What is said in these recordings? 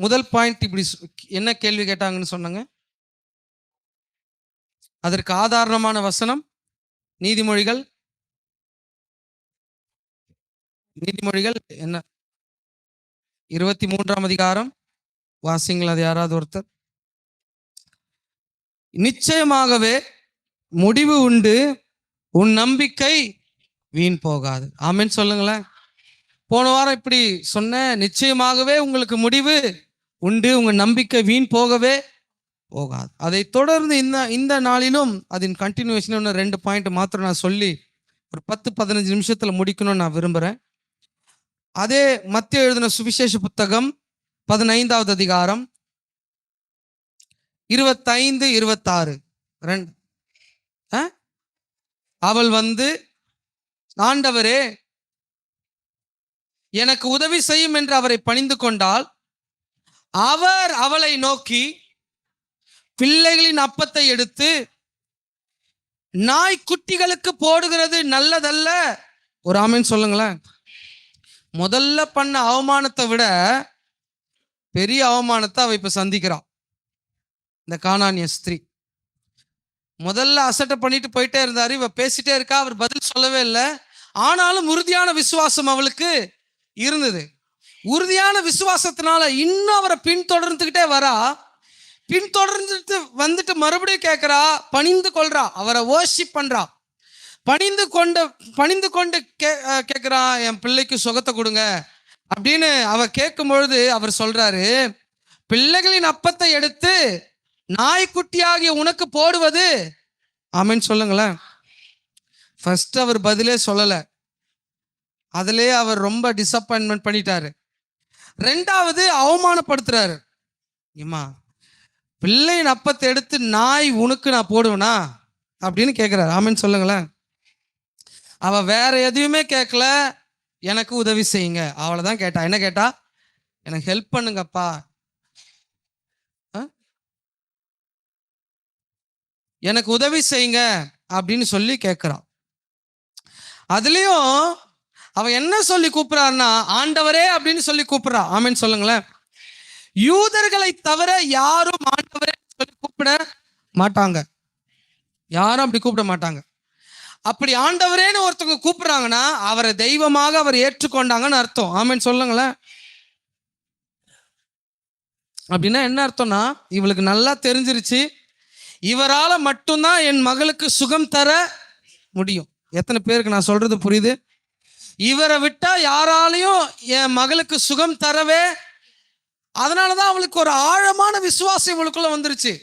முதல் பாயிண்ட் இப்படி என்ன கேள்வி கேட்டாங்கன்னு சொன்னாங்க? அதற்கு ஆதாரமான வசனம் நீதிமொழிகள் என்ன 23ஆம் அதிகாரம் வாசிங்கள். அது யாராவது ஒருத்தர். நிச்சயமாகவே முடிவு உண்டு, உன் நம்பிக்கை வீண் போகாது. ஆமென் சொல்லுங்களேன். போன வாரம் இப்படி சொன்ன, நிச்சயமாகவே உங்களுக்கு முடிவு உண்டு, உங்க நம்பிக்கை வீண் போகவே போகாது. அதை தொடர்ந்து இந்த நாளிலும் அதன் கண்டினியூஷன் 2 பாயிண்ட் மாத்திரம் நான் சொல்லி ஒரு 10-15 நிமிஷத்துல முடிக்கணும்னு நான் விரும்புறேன். அதே மத்தேயு எழுதின சுவிசேஷ புத்தகம் 15வது அதிகாரம் 25-26 அவள் வந்து, ஆண்டவரே எனக்கு உதவி செய்யும் என்று அவரை பணிந்து கொண்டால், அவர் அவளை நோக்கி பிள்ளைகளின் அப்பத்தை எடுத்து நாய்க்குட்டிகளுக்கு போடுகிறது நல்லதல்ல. ஒரு ஆமென் சொல்லுங்களேன். முதல்ல பண்ண அவமானத்தை விட பெரிய அவமானத்தை அவ இப்ப சந்திக்கிறான். இந்த கானானிய ஸ்திரீ முதல்ல அசட்டை பண்ணிட்டு போயிட்டே இருந்தாரு, இவ பேசிட்டே இருக்கா, அவர் பதில் சொல்லவே இல்லை. ஆனாலும் உறுதியான விசுவாசம் அவளுக்கு இருந்தது. உறுதியான விசுவாசத்தினால இன்னும் அவரை பின்தொடர்ந்துகிட்டே வரா. பின்தொடர்ந்துட்டு வந்துட்டு மறுபடியும் கேட்கிறா, பணிந்து கொள்றா, அவரை வர்ஷிப் பண்றா. பணிந்து கொண்டு கேட்கிறா, என் பிள்ளைக்கு சுகத்தை கொடுங்க அப்படின்னு அவ கேட்கும் பொழுது அவர் சொல்றாரு, பிள்ளைகளின் அப்பத்தை எடுத்து நாய்க்குட்டியாகிய உனக்கு போடுவது. ஆமென் சொல்லுங்களேன். ஃபர்ஸ்ட் அவர் பதிலே சொல்லல, அதிலே அவர் ரொம்ப டிசப்பாயின்மெண்ட் பண்ணிட்டாரு. 2வது அவமானப்படுத்துறாரு. ஏமா, பிள்ளையின் அப்பத்தை எடுத்து நாய் உனக்கு நான் போடுவேனா அப்படின்னு கேட்கிறாரு. ஆமென் சொல்லுங்களேன். அவ வேற எதுவுமே கேட்கல, எனக்கு உதவி செய்யுங்க, அவ்வளவுதான் கேட்டா. என்ன கேட்டா? எனக்கு ஹெல்ப் பண்ணுங்கப்பா, எனக்கு உதவி செய்யுங்க அப்படின்னு சொல்லி கேட்கிறான். அதுலயும் அவ என்ன சொல்லி கூப்பிடுறான்னா, ஆண்டவரே அப்படின்னு சொல்லி கூப்பிடுறா. ஆமென் சொல்லுங்களேன். யூதர்களை தவிர யாரும் ஆண்டவரே சொல்லி கூப்பிட மாட்டாங்க. யாரும் அப்படி கூப்பிட மாட்டாங்க. அப்படி ஆண்டவரேன்னு ஒருத்தவங்க கூப்பிடுறாங்கன்னா அவரை தெய்வமாக அவர் ஏற்றுக்கொண்டாங்கன்னு அர்த்தம். ஆமென் சொல்லுங்களேன். அப்படின்னா என்ன அர்த்தம்னா, இவளுக்கு நல்லா தெரிஞ்சிருச்சு, இவரால மட்டும்தான் என் மகளுக்கு சுகம் தர முடியும். எத்தனை பேருக்கு நான் சொல்றது புரியுது? இவரை விட்டா யாராலையும் என் மகளுக்கு சுகம் தரவே. அதனாலதான் அவளுக்கு ஒரு ஆழமான விசுவாசம் இவளுக்குள்ள வந்துருச்சு.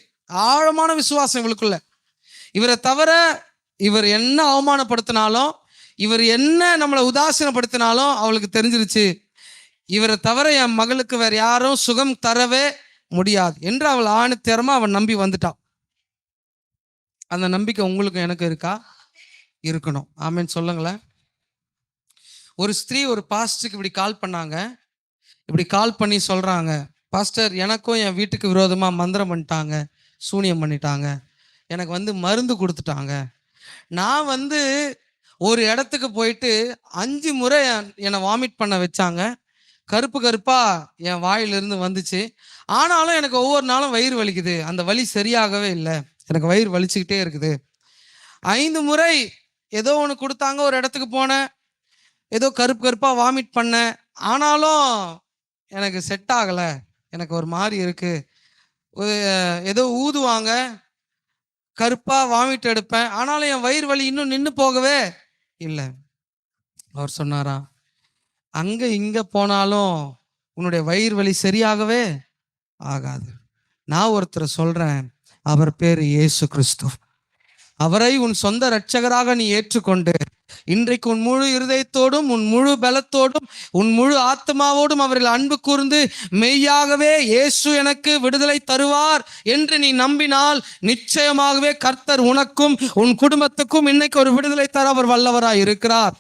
ஆழமான விசுவாசம் இவளுக்குள்ள. இவரை தவிர இவர் என்ன அவமானப்படுத்தினாலும், இவர் என்ன நம்மளை உதாசீனப்படுத்தினாலும் அவளுக்கு தெரிஞ்சிருச்சு, இவரை தவிர என் மகளுக்கு வேற யாரும் சுகம் தரவே முடியாது என்று அவள் ஆணித்தரமா அவன் நம்பி வந்துட்டான். அந்த நம்பிக்கை உங்களுக்கு எனக்கு இருக்கா? இருக்கணும். ஆமென் சொல்லுங்களேன். ஒரு ஸ்திரீ ஒரு பாஸ்டருக்கு இப்படி கால் பண்ணாங்க. இப்படி கால் பண்ணி சொல்றாங்க, பாஸ்டர் எனக்கும் என் வீட்டுக்கு விரோதமா மந்திரம் பண்ணிட்டாங்க, சூனியம் பண்ணிட்டாங்க, எனக்கு வந்து மருந்து கொடுத்துட்டாங்க. நான் ஒரு இடத்துக்கு போயிட்டு 5 முறை என்னை வாமிட் பண்ண வச்சாங்க, கருப்பு கருப்பா என் வாயிலிருந்து வந்துச்சு. ஆனாலும் எனக்கு ஒவ்வொரு நாளும் வயிறு வலிக்குது, அந்த வலி சரியாகவே இல்லை, எனக்கு வயிறு வலிச்சுக்கிட்டே இருக்குது. 5 முறை ஏதோ ஒன்று கொடுத்தாங்க, ஒரு இடத்துக்கு போனேன், ஏதோ கருப்பு கருப்பா வாமிட் பண்ணேன், ஆனாலும் எனக்கு செட் ஆகலை, எனக்கு ஒரு மாதிரி இருக்கு. ஏதோ ஊதுவாங்க, கருப்பா வாமிட் எடுப்பேன், ஆனாலும் என் வயிறு வலி இன்னும் நின்று போகவே இல்லை. அவர் சொன்னாரா, அங்க இங்க போனாலும் உன்னுடைய வயிறு வலி சரியாகவே ஆகாது. நான் ஒருத்தரை சொல்றேன், அவர் பேரு இயேசு கிறிஸ்து. அவரை உன் சொந்த இரட்சகராக நீ ஏற்றுக்கொண்டு இன்றைக்கு உன் முழு இருதயத்தோடும் உன் முழு பலத்தோடும் உன் முழு ஆத்மாவோடும் அவர்கள் அன்பு கூர்ந்து மெய்யாகவே இயேசு எனக்கு விடுதலை தருவார் என்று நீ நம்பினால் நிச்சயமாகவே கர்த்தர் உனக்கும் உன் குடும்பத்துக்கும் இன்னைக்கு ஒரு விடுதலை தர அவர் வல்லவராய் இருக்கிறார்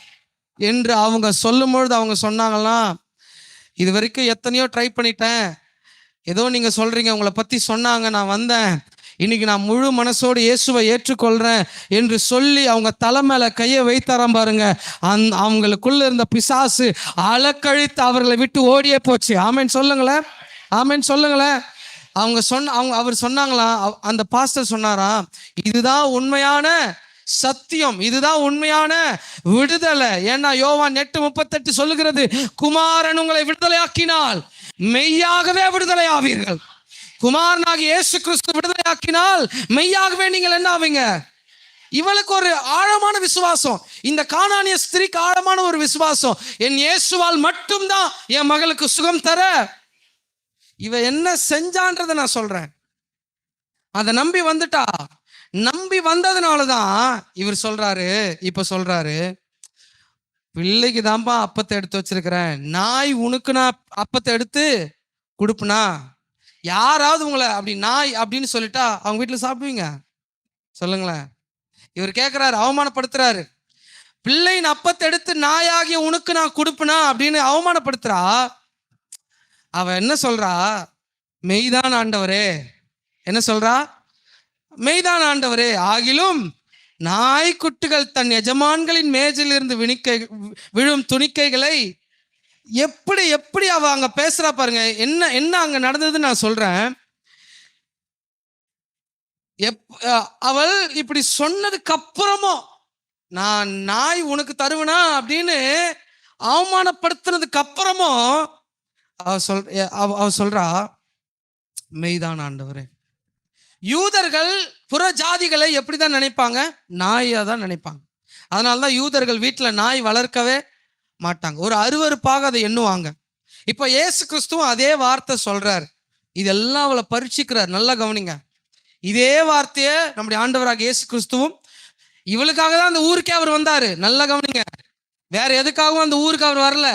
என்று அவங்க சொல்லும் பொழுது அவங்க சொன்னாங்களாம், இது வரைக்கும் எத்தனையோ ட்ரை பண்ணிட்டேன், ஏதோ நீங்க சொல்றீங்க, உங்களை பத்தி சொன்னாங்க, நான் வந்தேன், இன்னைக்கு நான் முழு மனசோடு இயேசுவை ஏற்றுக்கொள்றேன் என்று சொல்லி அவங்க தலை மேல கையை வைத்தாராம் பாருங்க. அவங்களுக்குள்ள இருந்த பிசாசு அலக்கழித்து அவர்களை விட்டு ஓடியே போச்சு. ஆமென் சொல்லுங்களேன். ஆமென் சொல்லுங்களேன். அவர் சொன்னாங்களாம், அந்த பாஸ்டர் சொன்னாராம், இதுதான் உண்மையான சத்தியம், இதுதான் உண்மையான விடுதலை. ஏன்னா யோவான் 8:38 சொல்லுகிறது, குமாரன் உங்களை விடுதலை ஆக்கினால் மெய்யாகவே விடுதலை ஆவீர்கள். குமாரனாகி இயேசு கிறிஸ்து விடுதலை ஆக்கினால் மெய்யாகவே நீங்கள் என்ன ஆவீங்க? இவளுக்கு ஒரு ஆழமான விசுவாசம், இந்த கானானிய ஸ்திரீக்கு ஆழமான ஒரு விசுவாசம், என் இயேசுவால் மட்டும்தான் என் மகளுக்கு சுகம் தர. இவ என்ன செஞ்சான்றதை நான் சொல்றேன். அதை நம்பி வந்துட்டா. நம்பி வந்ததுனாலதான் இவர் சொல்றாரு, இப்ப சொல்றாரு, பிள்ளைக்கு தான்ப்பா அப்பத்தை எடுத்து வச்சிருக்கிறேன், நாய் உனக்கு நான் அப்பத்தை எடுத்து கொடுப்பனா? யாராவது உங்களை அப்படி நாய் அப்படின்னு சொல்லிட்டா அவங்க வீட்டுல சாப்பிடுவீங்க? சொல்லுங்களேன். இவர் கேட்கிறாரு, அவமானப்படுத்துறாரு. பிள்ளையின் அப்பத்தை எடுத்து நாயாகிய உனக்கு நான் கொடுப்பனா அப்படின்னு அவமானப்படுத்துறா. அவ என்ன சொல்றா? மெய்தான் ஆண்டவரே. என்ன சொல்றா? மெய்தான் ஆண்டவரே, ஆகிலும் நாய்க்குட்டிகள் தன் எஜமான்களின் மேஜில் இருந்து விழும் துணிக்கைகளை எப்படி எப்படி அவ அங்க பேசுறா பாருங்க. என்ன என்ன அங்க நடந்ததுன்னு நான் சொல்றேன். அவள் இப்படி சொன்னதுக்கு அப்புறமும் நான் நாய் உனக்கு தருவனா அப்படின்னு அவமானப்படுத்தினதுக்கு அப்புறமும் அவ சொல்றா, மெய்தான் ஆண்டவரே. யூதர்கள் புற ஜாதிகளை எப்படிதான் நினைப்பாங்க? நாயா தான் நினைப்பாங்க. அதனாலதான் யூதர்கள் வீட்டுல நாய் வளர்க்கவே மாட்டாங்க, ஒரு அருவருப்பாக அதை எண்ணுவாங்க. இப்ப இயேசு கிறிஸ்துவும் அதே வார்த்தை சொல்றாரு. இதெல்லாம் அவளை பரீட்சிக்கிறார். நல்லா கவனிங்க. இதே வார்த்தையை நம்முடைய ஆண்டவராக இயேசு கிறிஸ்துவும், இவளுக்காக தான் அந்த ஊருக்கே அவர் வந்தாரு. நல்லா கவனிங்க. வேற எதுக்காகவும் அந்த ஊருக்கு அவர் வரல.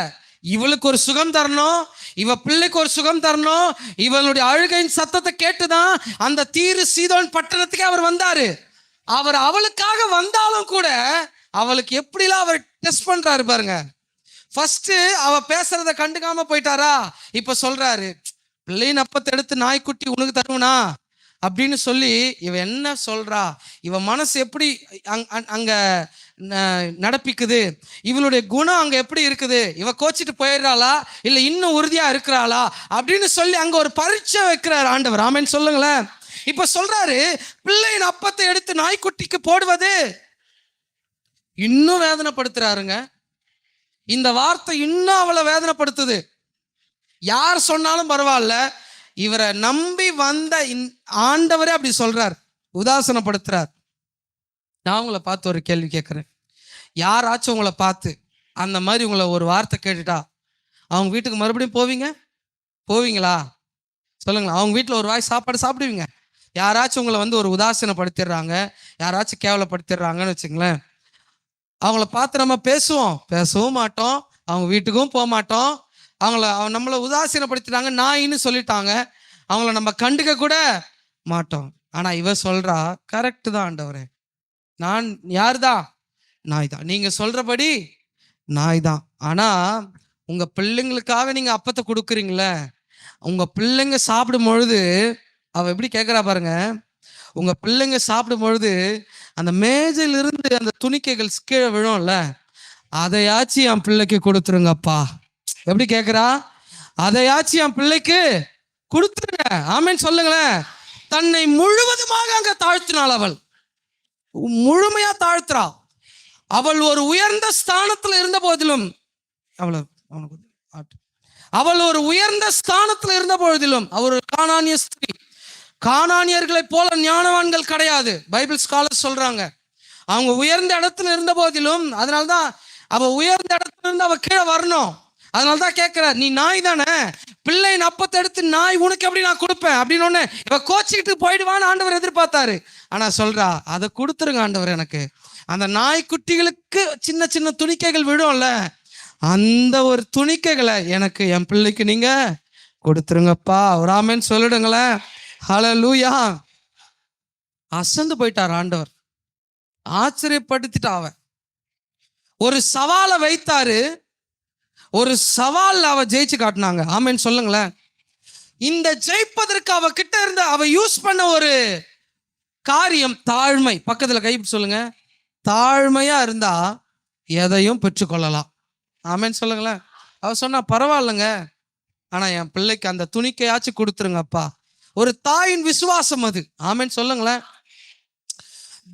இவளுக்கு ஒரு சுகம் தரணும், இவ பிள்ளைக்கு ஒரு சுகம் தரணும். இவளுடைய அழுகையின் சத்தத்தை கேட்டுதான் அந்த தீரு சீதோன் பட்டணத்துக்கே அவர் வந்தாரு. அவர் அவளுக்காக வந்தாலும் கூட அவளுக்கு எப்படிலாம் அவர் டெஸ்ட் பண்றாரு பாருங்க. ஃபர்ஸ்ட் அவ பேசுறத கண்டுக்காம போயிட்டாரா, இப்ப சொல்றாரு, பிள்ளையின் அப்பத்தை எடுத்து நாய்க்குட்டி உனக்கு தருவனா அப்படின்னு சொல்லி இவ என்ன சொல்றா, இவ மனசு எப்படி அங்க நடப்பிக்குது, இவளுடைய குணம் அங்க எப்படி இருக்குது, இவ கோச்சிட்டு போயிடுறாளா இல்ல இன்னும் உறுதியா இருக்கிறாளா அப்படின்னு சொல்லி அங்க ஒரு பரீட்சை வைக்கிறார் ஆண்டவர். ஆமென் சொல்லுங்களேன். இப்ப சொல்றாரு, பிள்ளையின் அப்பத்தை எடுத்து நாய்க்குட்டிக்கு போடுவது. இன்னும் வேதனைப்படுத்துறாருங்க. இந்த வார்த்தை இன்னும் அவளை வேதனைப்படுத்துது. யார் சொன்னாலும் பரவாயில்ல, இவரை நம்பி வந்த ஆண்டவரே அப்படி சொல்றார், உதாசனப்படுத்துறார். நான் உங்களை பார்த்து ஒரு கேள்வி கேட்கிறேன். யாராச்சும் உங்களை பார்த்து அந்த மாதிரி உங்களை ஒரு வார்த்தை கேட்டுட்டா அவங்க வீட்டுக்கு மறுபடியும் போவீங்களா? சொல்லுங்களேன். அவங்க வீட்டில் ஒரு வாய் சாப்பாடு சாப்பிடுவீங்க? யாராச்சும் உங்களை வந்து ஒரு உதாசீனப்படுத்திடுறாங்க, யாராச்சும் கேவலப்படுத்திடுறாங்கன்னு வச்சுங்களேன், அவங்கள பார்த்து நம்ம பேசவும் மாட்டோம், அவங்க வீட்டுக்கும் போக மாட்டோம். நம்மளை உதாசீனப்படுத்திட்டாங்க, நாயின்னு சொல்லிட்டாங்க, அவங்கள நம்ம கண்டுக்க கூட மாட்டோம். ஆனா இவ சொல்றா, கரெக்டு தான் ஆண்டவரே, நான் யாருதான்? நாய் தான். நீங்க சொல்றபடி நாய் தான். ஆனா உங்க பிள்ளைங்களுக்காக நீங்க அப்பத்தை கொடுக்குறீங்களே, உங்க பிள்ளைங்க சாப்பிடும் பொழுது அவ எப்படி கேட்கிறா பாருங்க. உங்க பிள்ளைங்க சாப்பிடும் பொழுது அந்த மேஜையிலிருந்து அந்த துணிக்கைகள் கீழே விழும்ல, அதையாச்சும் என் பிள்ளைக்கு கொடுத்துருங்கப்பா. எப்படி கேட்கிறா? அதையாச்சும் என் பிள்ளைக்கு கொடுத்துருங்க. ஆமென் சொல்லுங்களேன். தன்னை முழுவதுமாக அங்க தாழ்த்தினாள். அவள் முழுமையா தாழ்த்துறா. அவள் ஒரு உயர்ந்த ஸ்தானத்துல இருந்த போதிலும் அவள் ஒரு உயர்ந்த ஸ்தானத்துல இருந்த பொழுதிலும் அவர் ஒரு கானானிய ஸ்திரீ. கானானியர்களை போல ஞானவான்கள் கிடையாது. பைபிள் ஸ்காலர்ஸ் சொல்றாங்க. அவங்க உயர்ந்த இடத்துல இருந்த போதிலும், அதனால்தான் அவ உயர்ந்த இடத்துல இருந்து அவ கீழே வரணும். அதனால்தான் கேட்கிறார், நீ நாய் தானே, பிள்ளையின் அப்பத்தை எடுத்து நாய் உனக்கு எப்படி நான் கொடுப்பேன் அப்படின்னு ஒண்ணு இவ கோச்சிக்கிட்டு போயிடுவான்னு ஆண்டவர் எதிர்பார்த்தாரு. ஆனா சொல்றா, அதை கொடுத்துருங்க ஆண்டவர், எனக்கு அந்த நாய்க்குட்டிகளுக்கு சின்ன சின்ன துணிக்கைகள் விழும்ல, அந்த ஒரு துணிக்கைகளை எனக்கு என் பிள்ளைக்கு நீங்க கொடுத்துருங்கப்பா. ஒரு ஆமென் சொல்லிடுங்களேன். ஹல்லேலூயா. அசந்து போயிட்டார் ஆண்டவர். ஆச்சரியப்படுத்திட்டா. அவன் ஒரு சவாலை வைத்தாரு, ஒரு சவால் அவ ஜெயிச்சு காட்டினாங்க. ஆமென் சொல்லுங்களேன். இந்த ஜெயிப்பதற்கு அவ கிட்ட இருந்த அவ யூஸ் பண்ண ஒரு காரியம் தாழ்மை. பக்கத்துல கை சொல்லுங்க. தாழ்மையா இருந்தா எதையும் பெற்றுக்கொள்ளலாம். ஆமென் சொல்லுங்களேன். அவ சொன்னா, பரவாயில்லைங்க, ஆனா என் பிள்ளைக்கு அந்த துணிக்கையாச்சும் கொடுத்துருங்கப்பா. ஒரு தாயின் விசுவாசம் அது. ஆமென் சொல்லுங்களேன்.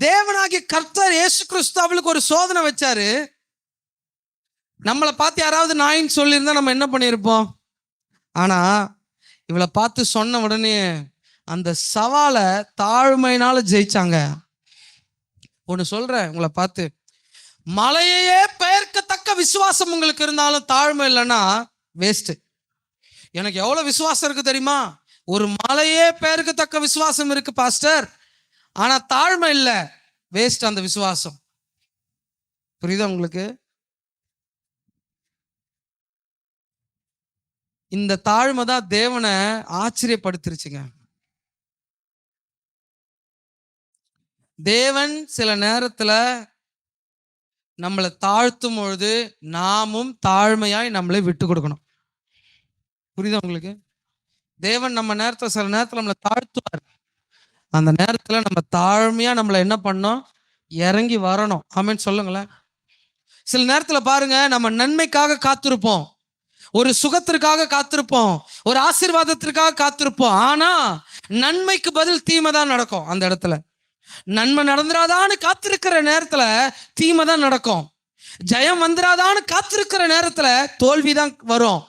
தேவனாகிய கர்த்தர் இயேசு கிறிஸ்து அவளுக்கு ஒரு சோதனை வச்சாரு. நம்மளை பார்த்து யாராவது நாயின்னு சொல்லியிருந்தா நம்ம என்ன பண்ணியிருப்போம்? ஆனா இவளை பார்த்து சொன்ன உடனே அந்த சவாலை தாழ்மையினால ஜெயிச்சாங்க. ஒன்று சொல்றேன் உங்களை பார்த்து, மலையையே பெயர்க்கத்தக்க விசுவாசம் உங்களுக்கு இருந்தாலும் தாழ்மை இல்லைன்னா வேஸ்ட். எனக்கு எவ்வளவு விசுவாசம் இருக்கு தெரியுமா? ஒரு மலையே பெயர்க்கத்தக்க விசுவாசம் இருக்கு பாஸ்டர், ஆனா தாழ்மை இல்லை, வேஸ்ட் அந்த விசுவாசம். புரியுதா உங்களுக்கு? இந்த தாழ்மை தான் தேவனை ஆச்சரியப்படுத்திருச்சுங்க. தேவன் சில நேரத்துல நம்மளை தாழ்த்தும் பொழுது நாமும் தாழ்மையாய் நம்மளை விட்டு கொடுக்கணும். புரியுதா உங்களுக்கு? தேவன் நம்ம நேரத்துல சில நேரத்துல நம்மளை தாழ்த்துவார். அந்த நேரத்துல நம்ம தாழ்மையா நம்மளை என்ன பண்ணோம்? இறங்கி வரணும். ஆமென் சொல்லுங்களேன். சில நேரத்துல பாருங்க, நம்ம நன்மைக்காக காத்திருப்போம், ஒரு சுகத்திற்காக காத்திருப்போம், ஒரு ஆசீர்வாதத்திற்காக காத்திருப்போம். ஆனா நன்மைக்கு பதில் தீமை தான் நடக்கும். அந்த இடத்துல நன்மை நடந்துராதான்னு காத்திருக்கிற நேரத்துல தீமை தான் நடக்கும். ஜெயம் வந்துராதான்னு காத்திருக்கிற நேரத்துல தோல்விதான் வரும்.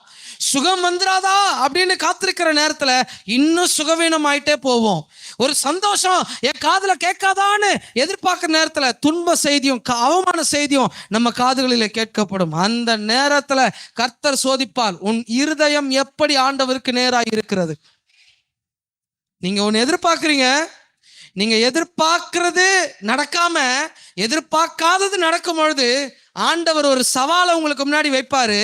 சுகம் வந்துராதா அப்படின்னு காத்திருக்கிற நேரத்துல இன்னும் சுகவீனம் ஆயிட்டே போவோம். ஒரு சந்தோஷம் என் காதுல கேட்காதான்னு எதிர்பார்க்கிற நேரத்துல துன்ப செய்தியும் அவமான செய்தியும் நம்ம காதுகளில் கேட்கப்படும். அந்த நேரத்துல கர்த்தர் சோதிப்பார், உன் இருதயம் எப்படி ஆண்டவருக்கு நேராக இருக்கிறது. நீங்க ஒன்னு எதிர்பார்க்கிறீங்க, நீங்க எதிர்பார்க்கிறது நடக்காம எதிர்பார்க்காதது நடக்கும் பொழுது ஆண்டவர் ஒரு சவாலை உங்களுக்கு முன்னாடி வைப்பாரு.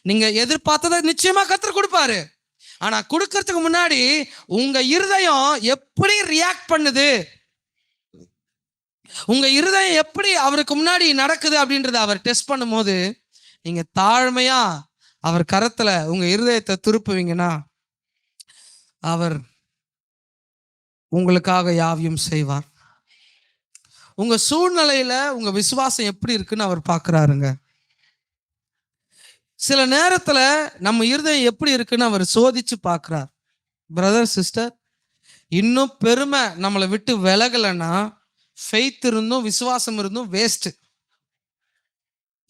நீங்க எதிர்பார்த்ததை நிச்சயமா கர்த்தர் கொடுப்பாரு. ஆனா கொடுக்கறதுக்கு முன்னாடி உங்க இருதயம் எப்படி ரியாக்ட் பண்ணுது, உங்க இருதயம் எப்படி அவருக்கு முன்னாடி நடக்குது அப்படின்றத அவர் டெஸ்ட் பண்ணும் போது நீங்க தாழ்மையா அவர் கரத்துல உங்க இருதயத்தை திருப்புவீங்கன்னா அவர் உங்களுக்காக யாவையும் செய்வார். உங்க சூழ்நிலையில உங்க விசுவாசம் எப்படி இருக்குன்னு அவர் பார்க்கிறாருங்க. சில நேரத்துல நம்ம இருதயம் எப்படி இருக்குன்னு அவர் சோதிச்சு பார்க்கிறார். பிரதர் சிஸ்டர், இன்னும் பெருமை நம்மளை விட்டு விலகலைன்னா ஃபெய்த் இருந்தும் விசுவாசம் இருந்தும் வேஸ்ட்.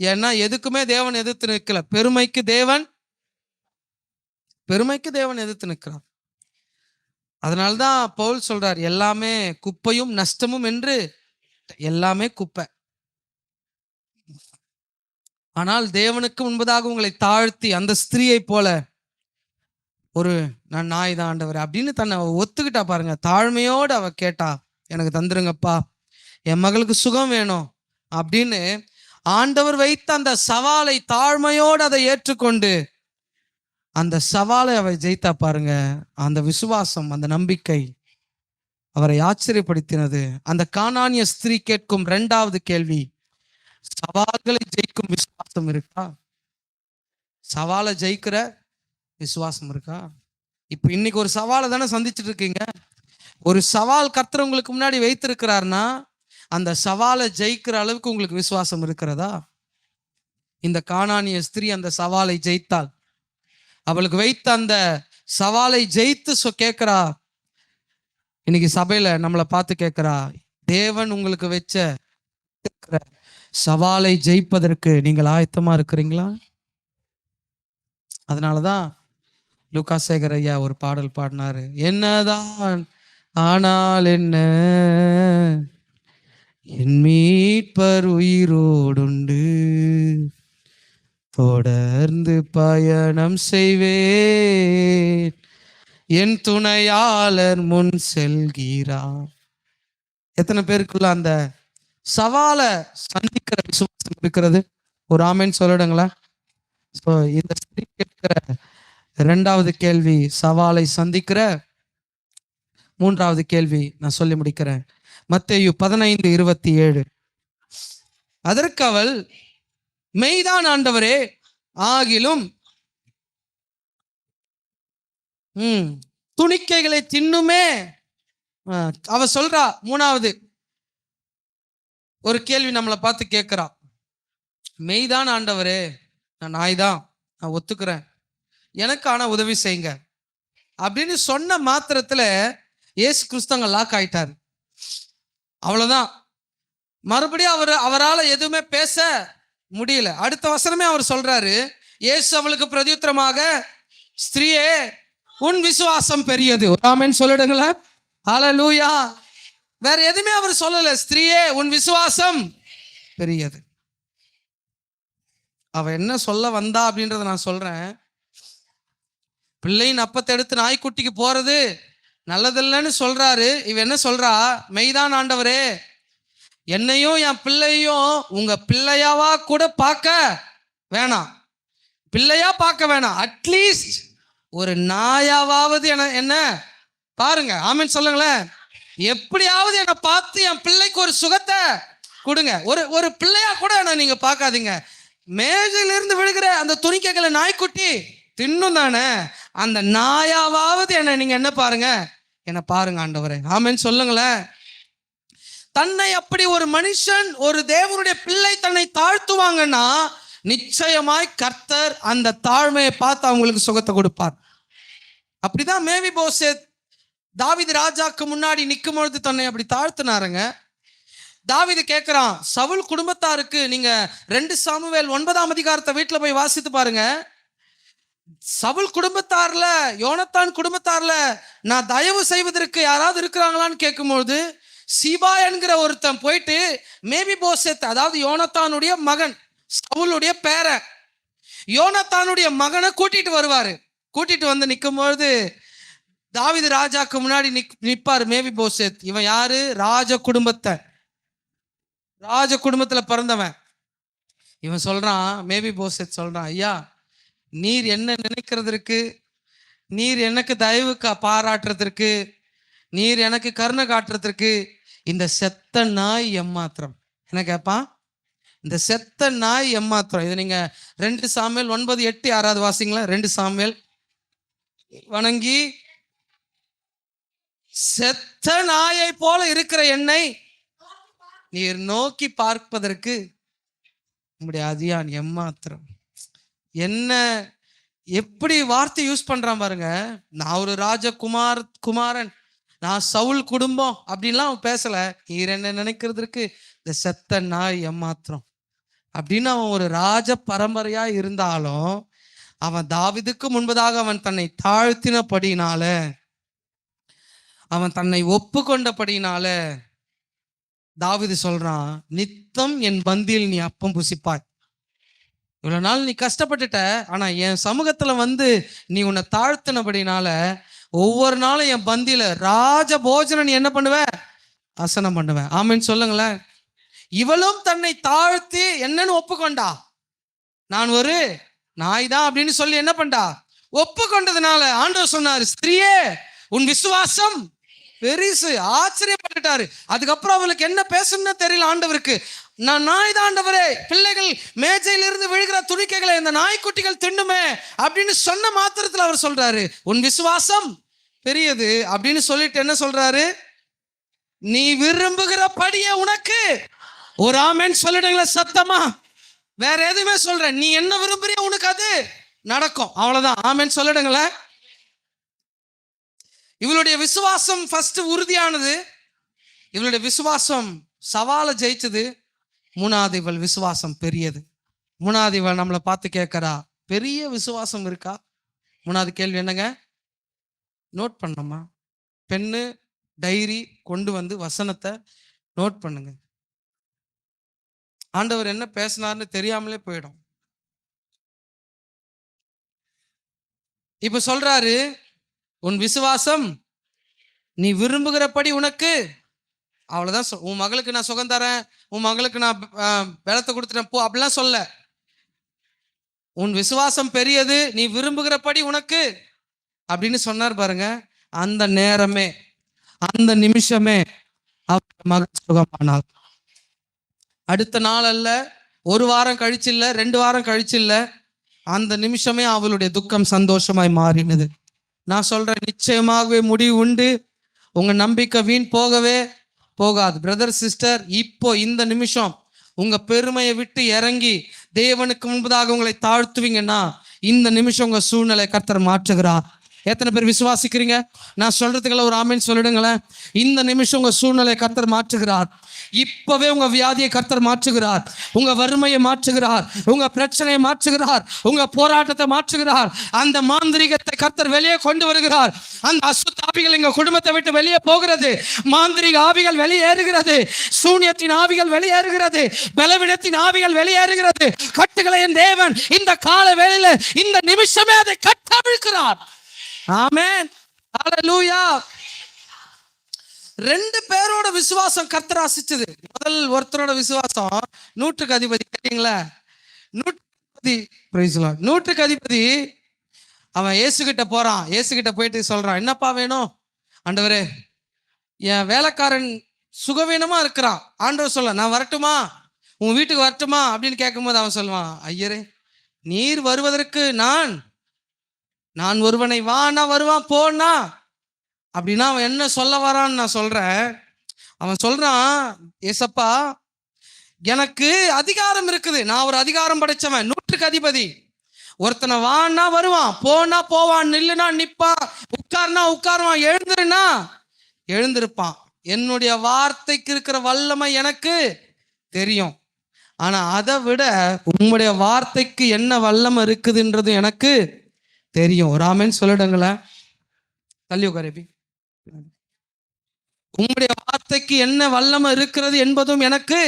ஏன்னா எதுக்குமே தேவன் எதிர்த்து நிற்கல. பெருமைக்கு தேவன் எதிர்த்து நிற்கிறார். அதனால்தான் பவுல் சொல்றார், எல்லாமே குப்பையும் நஷ்டமும் என்று. எல்லாமே குப்பை. ஆனால் தேவனுக்கு முன்பதாக உங்களை தாழ்த்தி அந்த ஸ்திரீயை போல ஒரு நான் நாய் தான் ஆண்டவர் அப்படின்னு தன்னை ஒத்துக்கிட்டா பாருங்க. தாழ்மையோடு அவ கேட்டா, எனக்கு தந்துருங்கப்பா, என் மகளுக்கு சுகம் வேணும் அப்படின்னு ஆண்டவர் வைத்த அந்த சவாலை தாழ்மையோடு அதை ஏற்றுக்கொண்டு அந்த சவாலை அவரை ஜெயித்தா பாருங்க. அந்த விசுவாசம், அந்த நம்பிக்கை அவரை ஆச்சரியப்படுத்தினது. அந்த கானானிய ஸ்திரீ கேட்கும் 2வது கேள்வி, சவால்களை ஜெயிக்கும் விசுவாசம் இருக்கா? சவாலை ஜெயிக்கிற விசுவாசம் இருக்கா? இப்ப இன்னைக்கு ஒரு சவாலை தானே சந்திச்சுட்டு இருக்கீங்க. ஒரு சவால் கர்த்தர் உங்களுக்கு முன்னாடி வைத்திருக்கிறார்னா அந்த சவாலை ஜெயிக்கிற அளவுக்கு உங்களுக்கு விசுவாசம் இருக்கிறதா? இந்த கானானிய ஸ்திரீ அந்த சவாலை ஜெயித்தாள். அவளுக்கு வைத்த அந்த சவாலை ஜெயித்து கேட்கிறா. இன்னைக்கு சபையில நம்மளை பார்த்து கேட்கிறா, தேவன் உங்களுக்கு வச்ச சவாலை ஜெயிப்பதற்கு நீங்கள் ஆயத்தமா இருக்கிறீங்களா? அதனாலதான் லூக்கா சேகர் ஐயா ஒரு பாடல் பாடினாரு, என்னதான் ஆனால் என்ன என் மீட்பர் உயிரோடுண்டு, தொடர்ந்து பயணம் செய்வேன், என் துணையாளர் முன் செல்கிறார். எத்தனை பேருக்குள்ள அந்த சவாலை சந்திக்கிற விசுவாசம் இருக்கிறது? ஒரு ஆமென் சொல்லிடுங்களேன். இந்த கேட்கிற 2வது கேள்வி சவாலை சந்திக்கிற. 3வது கேள்வி நான் சொல்லி முடிக்கிறேன். மத்தேயு 15:27. அதற்கு அவள், மெய்தான் ஆண்டவரே, ஆகிலும் துணிக்கைகளை தின்னுமே. அவ சொல்றா. 3வது ஒரு கேள்வி நம்மளை பார்த்து கேட்கிறா, மெய்தான் ஆண்டவரே, நான் நாய் தான், நான் ஒத்துக்கிறேன், எனக்கு ஆனா உதவி செய்யுங்க அப்படின்னு சொன்ன மாத்திரத்துல இயேசு கிறிஸ்து லாக் ஆயிட்டாரு. அவ்வளவுதான். மறுபடியும் அவரால் எதுவுமே பேச முடியல. அடுத்த வசனமே அவர் சொல்றாரு, இயேசு அவளுக்கு பிரதியுத்தரமாக, ஸ்திரீயே உன் விசுவாசம் பெரியது. ஆமென் சொல்லிடுங்களேன். ஹல்லேலூயா. வேற எதுவுமே அவர் சொல்லல. ஸ்திரீயே உன் விசுவாசம் பெரியது. அவ என்ன சொல்ல வந்தா அப்படின்றத நான் சொல்றேன். பிள்ளையின் அப்பத்தை எடுத்து நாய்க்குட்டிக்கு போறது நல்லதில்லைன்னு சொல்றாரு. இவ என்ன சொல்றா, மெய்தான் ஆண்டவரே, என்னையும் என் பிள்ளையும் உங்க பிள்ளையாவா கூட பார்க்க வேணாம், பிள்ளையா பார்க்க வேணாம், அட்லீஸ்ட் ஒரு நாயாவது என்ன பாருங்க. ஆமென் சொல்லுங்களேன். எப்படியாவது என்னை பார்த்து என் பிள்ளைக்கு ஒரு சுகத்தை கொடுங்க. ஒரு பிள்ளையா கூட என்ன நீங்க பார்க்காதீங்க. மேஜையிலிருந்து விழுகிற அந்த துணிக்கைகளை நாய்க்குட்டி தின்னும் தானே, அந்த நாயாவது என்ன நீங்க என்ன பாருங்க, என்ன பாருங்க ஆண்டவரே. ஆமென் சொல்லுங்களேன். தன்னை அப்படி ஒரு மனுஷன், ஒரு தேவனுடைய பிள்ளை தன்னை தாழ்த்துவாங்கன்னா நிச்சயமாய் கர்த்தர் அந்த தாழ்மையை பார்த்து அவங்களுக்கு சுகத்தை கொடுப்பார். அப்படிதான் மேவிபோசேத் தாவீது ராஜாக்கு முன்னாடி நிற்கும் பொழுது தன்னை அப்படி தாழ்த்தினாருங்க. தாவீது கேட்கிறான், சவுல் குடும்பத்தாருக்கு நீங்க 2 சாமுவேல் 9ஆம் அதிகாரத்தை வீட்டுல போய் வாசித்து பாருங்க. சவுல் குடும்பத்தார்ல, யோனத்தான் குடும்பத்தார்ல நான் தயவு செய்வதற்கு யாராவது இருக்கிறாங்களான்னு கேட்கும்பொழுது சீபா என்கிற ஒருத்தன் போயிட்டு மேவிபோசேத், அதாவது யோனத்தானுடைய மகன், சவுலுடைய பேரன், யோனத்தானுடைய மகனை கூட்டிட்டு வருவாரு. கூட்டிட்டு வந்து நிற்கும் பொழுது தாவீது ராஜாக்கு முன்னாடி நிற்பாரு மேவிபோசேத். இவன் யாரு? ராஜ குடும்பத்துல பிறந்தவன். இவன் சொல்றான், மேவிபோசேத் சொல்றான், ஐயா நீர் என்ன நினைக்கிறதற்கு, நீர் எனக்கு தயவு பாராட்டுறதற்கு, நீர் எனக்கு கருணை காட்டுறதற்கு இந்த செத்த நாய் எம்மாத்திரம். என்ன கேட்பான்? இந்த செத்த நாய் எம்மாத்திரம். இது நீங்க 2 சாமுவேல் 9:8 யாராவது வாசிங்களா? 2 சாமுவேல் வணங்கி, செத்த நாயை போல இருக்கிற என்னை நீர் நோக்கி பார்ப்பதற்கு உம்முடைய அதியான் எம்மாத்திரம். என்ன எப்படி வார்த்தை யூஸ் பண்றான் பாருங்க. நான் ஒரு குமாரன், நான் சவுல் குடும்பம் அப்படின்லாம் அவன் பேசல. நீர் என்ன நினைக்கிறதுக்கு இந்த செத்த நாய் எம்மாத்திரம் அப்படின்னு அவன் ஒரு ராஜ பரம்பரையா இருந்தாலும் அவன் தாவீதுக்கு முன்பதாக அவன் தன்னை தாழ்த்தினபடினால, அவன் தன்னை ஒப்பு கொண்டபடினால தாவீது சொல்றான், நித்தம் என் பந்தியில் நீ அப்பம் புசிப்பாய். இவ்வளவு நாள் நீ கஷ்டப்பட்டுட்ட, ஆனா என் சமூகத்துல வந்து நீ உன்னை தாழ்த்தினபடினால ஒவ்வொரு நாளும் என் பந்தியில ராஜ போஜனம் நீ என்ன பண்ணுவ? அசனம் பண்ணுவேன். ஆமென் சொல்லுங்களேன். இவளும் தன்னை தாழ்த்தி என்னன்னு ஒப்புக்கொண்டா, நான் ஒரு நாய் தான் அப்படின்னு சொல்லி என்ன பண்ணா? ஒப்புக்கொண்டதுனால ஆண்டவர் சொன்னாரு, ஸ்திரீயே உன் விசுவாசம் பெரிசு. ஆச்சரியப்பட்டுட்டாரு. அதுக்கப்புறம் அவளுக்கு என்ன பேசணும்னு தெரியல ஆண்டவருக்கு. நான் நாய் தான் ஆண்டவரே, பிள்ளைகள் மேஜையிலிருந்து விழுகிற துணிக்கைகளை இந்த நாய்க்குட்டிகள் தின்னுமே அப்படின்னு சொன்ன மாத்திரத்தில் அவர் சொல்றாரு, உன் விசுவாசம் பெரியது அப்படின்னு சொல்லிட்டு என்ன சொல்றாரு? நீ விரும்புகிற படியே உனக்கு ஒரு ஆமென் சொல்லிடுங்களா சத்தமா. வேற எதுவுமே சொல்றேன், நீ என்ன விரும்புறிய உனக்கு அது நடக்கும். அவ்வளவுதான். ஆமென் சொல்லிடுங்களேன். இவளுடைய விசுவாசம் ஃபர்ஸ்ட் உறுதியானது. இவளுடைய விசுவாசம் சவாலை ஜெயிச்சது. 3வது இவள் விசுவாசம் பெரியது. 3வது இவள் நம்மளை பார்த்து கேட்கறா, பெரிய விசுவாசம் இருக்கா? 3வது கேள்வி என்னங்க? நோட் பண்ணோமா? பெண்ணு டைரி கொண்டு வந்து வசனத்தை நோட் பண்ணுங்க. ஆண்டவர் என்ன பேசினார்னு தெரியாமலே போயிடும். இப்ப சொல்றாரு, உன் விசுவாசம் நீ விரும்புகிறபடி உனக்கு. அவ்வளவுதான். உன் மகளுக்கு நான் சுகம் தரேன், உன் மகளுக்கு நான் பலத்தை கொடுத்துட்டேன் போ அப்படிலாம் சொல்ல. உன் விசுவாசம் பெரியது, நீ விரும்புகிறபடி உனக்கு அப்படின்னு சொன்னார் பாருங்க. அந்த நேரமே, அந்த நிமிஷமே அவர் மகள் சுகமானாள். அடுத்த நாள் அல்ல, 1 வாரம் கழிச்சு இல்ல, 2 வாரம் கழிச்சு இல்ல, அந்த நிமிஷமே அவளுடைய துக்கம் சந்தோஷமாய் மாறினது. நான் சொல்றேன், நிச்சயமாகவே முடிவு உண்டு. உங்க நம்பிக்கை வீண் போகவே போகாது. பிரதர் சிஸ்டர், இப்போ இந்த நிமிஷம் உங்க பெருமையை விட்டு இறங்கி தேவனுக்கு முன்பதாக உங்களை தாழ்த்துவீங்கன்னா இந்த நிமிஷம் உங்க சூழ்நிலை கர்த்தர் மாற்றுகிறார். எத்தனை பேர் விசுவாசிக்கிறீங்க? நான் சொல்றதுக்குள்ள ஒரு ஆமீன் சொல்லிடுங்களேன். இந்த நிமிஷம் உங்க சூழ்நிலை கர்த்தர் மாற்றுகிறார். இப்பவே உங்க வியாதியை கர்த்தர் மாற்றுகிறார். உங்க வறுமையை மாற்றுகிறார். உங்க பிரச்சனையை மாற்றுகிறார். உங்க போராட்டத்தை மாற்றுகிறார். அந்த மாந்திரிகத்தை கர்த்தர் வெளியே கொண்டு வருகிறார். அந்த அசுத்த ஆவிகள் எங்க குடும்பத்தை விட்டு வெளியே போகிறது. மாந்திரிக ஆவிகள் வெளியேறுகிறது. சூன்யத்தின் ஆவிகள் வெளியேறுகிறது. பலவீனத்தின் ஆவிகள் வெளியேறுகிறது. கட்டுகளை என் தேவன் இந்த கால வேளையில இந்த நிமிஷமே அதை கட்டவிழ்க்கிறார். ஆமென், ஹல்லேலூயா. 2 பேரோட விசுவாசம் கர்த்தர் ஆசிச்சது. முதல் ஒருத்தரோட விசுவாசம் நூற்றுக்கு அதிபதி. கேட்டீங்களா? நூற்றுக்கு அதிபதி அவன் இயேசுகிட்ட போறான். இயேசுகிட்ட போயிட்டு சொல்றான், என்னப்பா வேணும்? ஆண்டவரே, என் வேலைக்காரன் சுகவீனமா இருக்கிறான். ஆண்டவர் சொல்ல, நான் வரட்டுமா, உன் வீட்டுக்கு வரட்டுமா அப்படின்னு கேட்கும்போது அவன் சொல்லுவான், ஐயரே, நீர் வருவதற்கு நான் ஒருவனை வானா வருவான் போனா அப்படின்னா அவன் என்ன சொல்ல வரான்னு நான் சொல்றேன். அவன் சொல்றான், ஏசப்பா, எனக்கு அதிகாரம் இருக்குது. நான் ஒரு அதிகாரம் படைச்சவன், நூற்றுக்கு அதிபதி. ஒருத்தனை வான்னா வருவான், போனா போவான், நில்லுனா நிப்பான், உட்கார்னா உட்காருவான், எழுந்துருனா எழுந்திருப்பான். என்னுடைய வார்த்தைக்கு இருக்கிற வல்லமை எனக்கு தெரியும். ஆனா அதை விட உங்களுடைய வார்த்தைக்கு என்ன வல்லமை இருக்குதுன்றது எனக்கு தெரியும். ஒரு ஆமென் சொல்லிடுங்களேன். தள்ளி உட்காரப்பி. உங்களுடைய வார்த்தைக்கு என்ன வல்லமை இருக்கிறது என்பதும் எனக்கு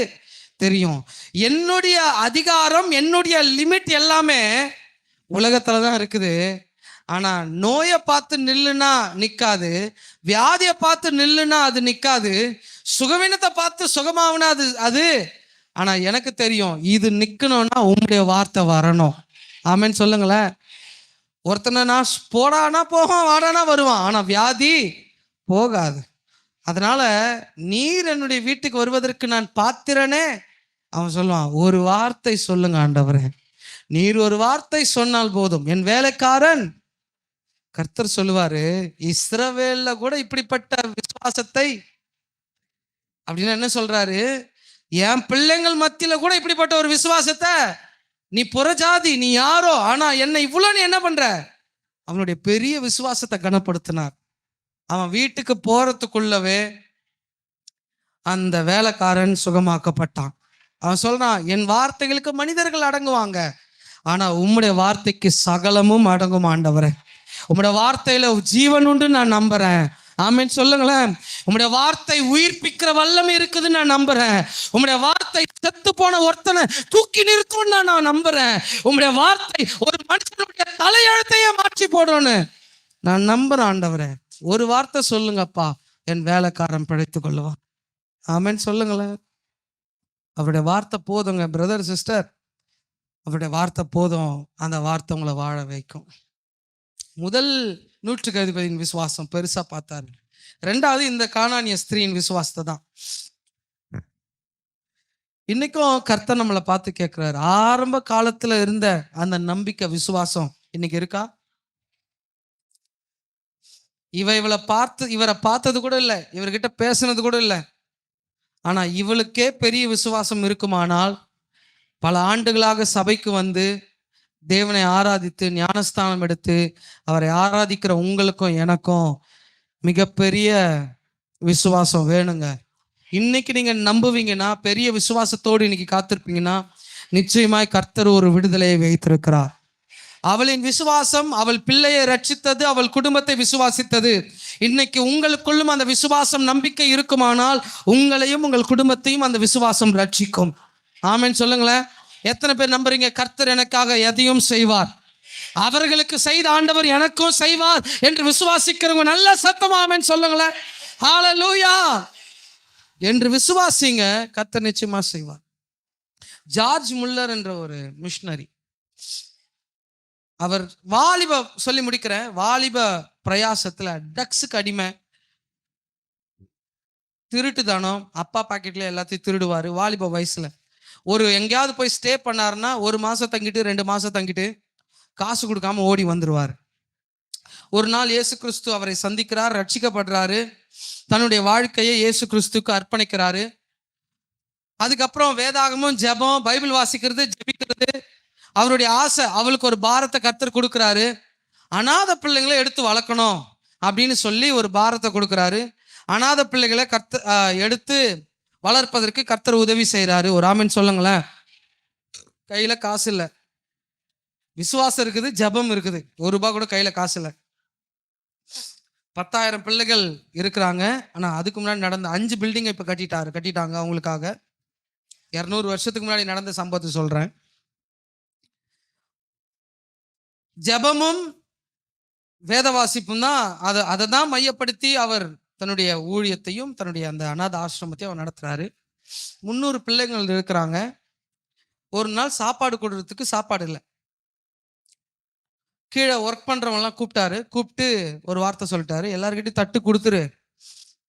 தெரியும். என்னுடைய அதிகாரம், என்னுடைய லிமிட் எல்லாமே உலகத்துலதான் இருக்குது. ஆனா நோயை பார்த்து நில்லுனா நிக்காது, வியாதியை பார்த்து நில்லுனா அது நிக்காது, சுகவீனத்தை பார்த்து சுகமாவனா அது ஆனா எனக்கு தெரியும், இது நிக்கணும்னா உங்களுடைய வார்த்தை வரணும். ஆமென் சொல்லுங்களேன். ஒருத்தனை நான் போடானா போவான், வாடானா வருவான், ஆனா வியாதி போகாது. அதனால நீர் என்னுடைய வீட்டுக்கு வருவதற்கு நான் பாத்திரனே. அவன் சொல்லுவான், ஒரு வார்த்தை சொல்லுங்க ஆண்டவரே, நீர் ஒரு வார்த்தை சொன்னால் போதும், என் வேலைக்காரன். கர்த்தர் சொல்லுவாரு, இஸ்ரவேல்ல கூட இப்படிப்பட்ட விசுவாசத்தை, அப்படின்னா என்ன சொல்றாரு, என் பிள்ளைங்கள் மத்தியில கூட இப்படிப்பட்ட ஒரு விசுவாசத்தை, நீ புறஜாதி, நீ யாரோ, ஆனா என்னை இவ்வளவு நீ என்ன பண்ற? அவனுடைய பெரிய விசுவாசத்தை கனப்படுத்தினார். அவன் வீட்டுக்கு போறதுக்குள்ளவே அந்த வேலைக்காரன் சுகமாக்கப்பட்டான். அவன் சொல்றான், என் வார்த்தைகளுக்கு மனிதர்கள் அடங்குவாங்க, ஆனா உம்முடைய வார்த்தைக்கு சகலமும் அடங்கும் ஆண்டவரே. உம்முடைய வார்த்தையில ஜீவன் உண்டு நான் நம்புறேன். ஆமென் சொல்லுங்களேன். உம்முடைய வார்த்தை உயிர்ப்பிக்கிற வல்லமை இருக்குதுன்னு நான் நம்புறேன். உம்முடைய வார்த்தை செத்து போன ஒருத்தனை தூக்கி நிறுத்தும்னு நான் நம்புறேன். உம்முடைய வார்த்தை ஒரு மனுஷனுடைய தலையெழுத்தையே மாற்றி போடும்னு நான் நம்புறேன் ஆண்டவரே. ஒரு வார்த்தை சொல்லுங்கப்பா, என் வேலைக்காரன் பிழைத்துக் கொள்ளுவான். ஆமென் சொல்லுங்களேன். அவருடைய வார்த்தை போதுங்க பிரதர் சிஸ்டர், அவருடைய வார்த்தை போதும். அந்த வார்த்தை உங்களை வாழ வைக்கும். முதல் நூற்றுக்கு அதிபதியின் விசுவாசம் பெருசா பார்த்தாரு. 2வது இந்த கானானிய ஸ்திரீயின் விசுவாசத்தை தான். இன்னைக்கும் கர்த்தர் நம்மளை பார்த்து கேட்கிறாரு, ஆரம்ப காலத்துல இருந்த அந்த நம்பிக்கை விசுவாசம் இன்னைக்கு இருக்கா? இவரை பார்த்தது கூட இல்லை, இவர்கிட்ட பேசுனது கூட இல்லை, ஆனா இவளுக்கே பெரிய விசுவாசம் இருக்குமானால் பல ஆண்டுகளாக சபைக்கு வந்து தேவனை ஆராதித்து ஞானஸ்தானம் எடுத்து அவரை ஆராதிக்கிற உங்களுக்கும் எனக்கும் மிகப்பெரிய விசுவாசம் வேணுங்க. இன்னைக்கு நீங்க நம்புவீங்கன்னா, பெரிய விசுவாசத்தோடு இன்னைக்கு காத்திருப்பீங்கன்னா, நிச்சயமாய் கர்த்தர் ஒரு விடுதலையை வைத்திருக்கிறார். அவளின் விசுவாசம் அவள் பிள்ளையை ரட்சித்தது, அவள் குடும்பத்தை விசுவாசித்தது. இன்னைக்கு உங்களுக்குள்ளும் அந்த விசுவாசம் நம்பிக்கை இருக்குமானால் உங்களையும் உங்கள் குடும்பத்தையும் அந்த விசுவாசம் ரட்சிக்கும். ஆமென் சொல்லுங்களேன். எத்தனை பேர் நம்புறீங்க கர்த்தர் எனக்காக எதையும் செய்வார், அவர்களுக்கு செய்த ஆண்டவர் எனக்கும் செய்வார் என்று விசுவாசிக்கிறவங்க நல்ல சத்தமா ஆமென் சொல்லுங்களேன். ஹல்லேலூயா என்று விசுவாசிங்க, கர்த்தர் நிச்சயமா செய்வார். ஜார்ஜ் முல்லர் என்ற ஒரு மிஷனரி, அவர் சொல்லி முடிக்கிறேன், வாலிப பிரயாசத்துல ட்ரக்ஸுக்கு அடிமை, திருட்டுதானம், அப்பா பாக்கெட்ல எல்லாத்தையும் திருடுவாரு. வாலிப வயசுல ஒரு எங்கேயாவது போய் ஸ்டே பண்ணாருன்னா 1 மாசம் தங்கிட்டு 2 மாசம் தங்கிட்டு காசு கொடுக்காம ஓடி வந்துருவார். ஒரு நாள் இயேசு கிறிஸ்து அவரை சந்திக்கிறார், ரட்சிக்கப்படுறாரு, தன்னுடைய வாழ்க்கையை இயேசு கிறிஸ்துக்கு அர்ப்பணிக்கிறாரு. அதுக்கப்புறம் வேதாகமும் ஜெபம், பைபிள் வாசிக்கிறது, ஜெபிக்கிறது, அவருடைய ஆசை, அவளுக்கு ஒரு பாரத்தை கர்த்தர் கொடுக்குறாரு. அநாத பிள்ளைங்களை எடுத்து வளர்க்கணும் அப்படின்னு சொல்லி ஒரு பாரத்தை கொடுக்குறாரு. அநாத பிள்ளைகளை எடுத்து வளர்ப்பதற்கு கர்த்தர் உதவி செய்கிறாரு. ஒரு ஆமென் சொல்லுங்களேன். கையில காசு இல்லை, விசுவாசம் இருக்குது, ஜெபம் இருக்குது, ₹1 கூட கையில காசு இல்லை. 10,000 பிள்ளைகள் இருக்கிறாங்க. ஆனா அதுக்கு முன்னாடி நடந்த 5 பில்டிங்கை இப்ப கட்டிட்டாங்க அவங்களுக்காக. 200 வருஷத்துக்கு முன்னாடி நடந்த சம்பவத்தை சொல்றேன். ஜெபமும் வேத வாசிப்பும் தான், அதை தான் மையப்படுத்தி அவர் தன்னுடைய ஊழியத்தையும் தன்னுடைய அந்த அநாத ஆசிரமத்தையும் அவர் நடத்துறாரு. 300 பிள்ளைகள் இருக்கிறாங்க. ஒரு நாள் சாப்பாடு கொடுறதுக்கு சாப்பாடு இல்லை. கீழே ஒர்க் பண்றவங்கலாம் கூப்பிட்டு ஒரு வார்த்தை சொல்லிட்டாரு, எல்லாருக்கிட்டையும் தட்டு கொடுத்துரு,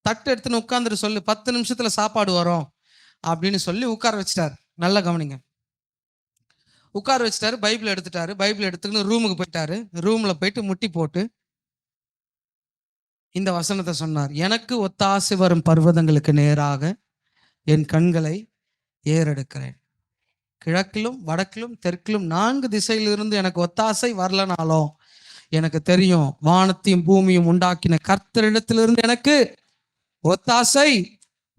தட்டு எடுத்துன்னு உட்காந்துரு, சொல்லு 10 நிமிஷத்துல சாப்பாடு வரும் அப்படின்னு சொல்லி உட்கார வச்சிட்டாரு. நல்லா கவனிங்க. உட்கார வச்சிட்டாரு. பைபிள் எடுத்துட்டாரு. பைபிள் எடுத்துக்கின்னு ரூமுக்கு போயிட்டாரு. ரூம்ல போயிட்டு முட்டி போட்டு இந்த வசனத்தை சொன்னார், எனக்கு ஒத்தாசை வரும் பர்வதங்களுக்கு நேராக என் கண்களை ஏறெடுக்கிறேன். கிழக்கிலும் வடக்கிலும் தெற்கிலும் 4 திசையிலிருந்து எனக்கு ஒத்தாசை வரலனாலும் எனக்கு தெரியும், வானத்தையும் பூமியும் உண்டாக்கின கர்த்தரிடத்திலிருந்து எனக்கு ஒத்தாசை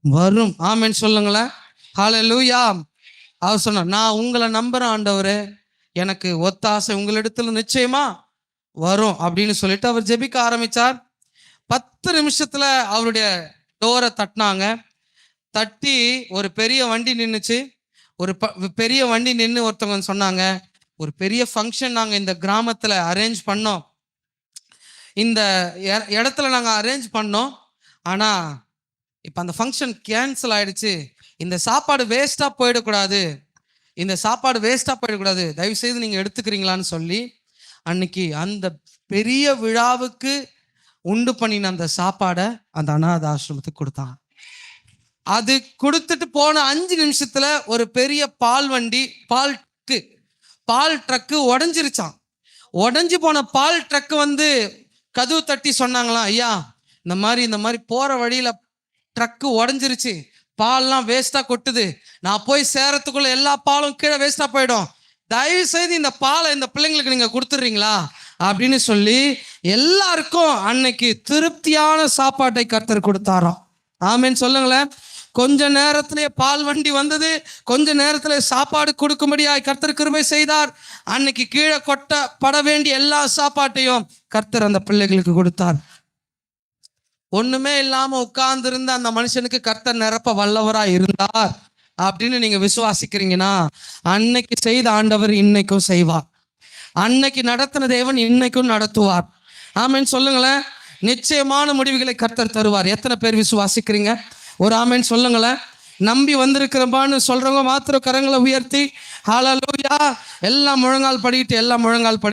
வரும். ஆமென் சொல்லுங்களேன். ஹல்லேலூயா. அவர் சொன்னார், நான் உங்களை நம்புறேன் ஆண்டவரே, எனக்கு ஒத்தாசை உங்களிடத்துல நிச்சயமா வரும் அப்படின்னு சொல்லிட்டு அவர் ஜெபிக்க ஆரம்பிச்சார். 10 நிமிஷத்துல அவருடைய டோரை தட்டினாங்க. தட்டி ஒரு பெரிய வண்டி நின்றுச்சு. ஒரு பெரிய வண்டி நின்று ஒருத்தவங்க சொன்னாங்க, ஒரு பெரிய ஃபங்க்ஷன் நாங்கள் இந்த கிராமத்தில் அரேஞ்ச் பண்ணோம், இந்த இடத்துல நாங்கள் அரேஞ்ச் பண்ணோம், ஆனால் இப்போ அந்த ஃபங்க்ஷன் கேன்சல் ஆயிடுச்சு. இந்த சாப்பாடு வேஸ்ட்டாக போயிடக்கூடாது, தயவு செய்து நீங்கள் எடுத்துக்கிறீங்களான்னு சொல்லி அன்னைக்கு அந்த பெரிய விழாவுக்கு உண்டு பண்ணின அந்த சாப்பாடை அந்த அநாத ஆசிரமத்துக்கு கொடுத்தாங்க. அது கொடுத்துட்டு போன 5 நிமிஷத்துல ஒரு பெரிய பால் ட்ரக்கு உடஞ்சிருச்சான். உடஞ்சி போன பால் ட்ரக்கு வந்து கதவு தட்டி சொன்னாங்களாம், ஐயா இந்த மாதிரி போற வழியில ட்ரக்கு உடஞ்சிருச்சு, பால்லாம் வேஸ்டா கொட்டுது, நான் போய் சேரத்துக்குள்ள எல்லா பாலும் கீழே வேஸ்டா போயிடும், தயவு செய்து இந்த பாலை இந்த பிள்ளைங்களுக்கு நீங்க கொடுத்துடுறீங்களா அப்படின்னு சொல்லி எல்லாருக்கும் அன்னைக்கு திருப்தியான சாப்பாட்டை கர்த்தர் கொடுத்தாராம். ஆமென் சொல்லுங்களேன். கொஞ்ச நேரத்திலே பால் வண்டி வந்தது, கொஞ்ச நேரத்திலே சாப்பாடு கொடுக்கும்படியாய் கர்த்தர் கிருபை செய்தார். அன்னைக்கு கீழே கொட்டப்பட வேண்டிய எல்லா சாப்பாட்டையும் கர்த்தர் அந்த பிள்ளைகளுக்கு கொடுத்தார். ஒண்ணுமே இல்லாம உட்கார்ந்து இருந்த அந்த மனுஷனுக்கு கர்த்தர் நிரப்ப வல்லவராய் இருந்தார் அப்படின்னு நீங்க விசுவாசிக்கிறீங்கன்னா, அன்னைக்கு செய்த ஆண்டவர் இன்னைக்கும் செய்வார். அன்னைக்கு நடத்தின தேவன் இன்னைக்கும் நடத்துவார். ஆமென் சொல்லுங்களேன். நிச்சயமான முடிவுகளை கர்த்தர் தருவார். எத்தனை பேர் விசுவாசிக்கிறீங்க? ஒரு ஆமென் சொல்லுங்களேன். நம்பி வந்திருக்கிறப்பான்னு சொல்றவங்க மாத்திரம் கரங்களை உயர்த்தி ஹல்லேலூயா எல்லாம் முழங்கால் படிக்கிட்டு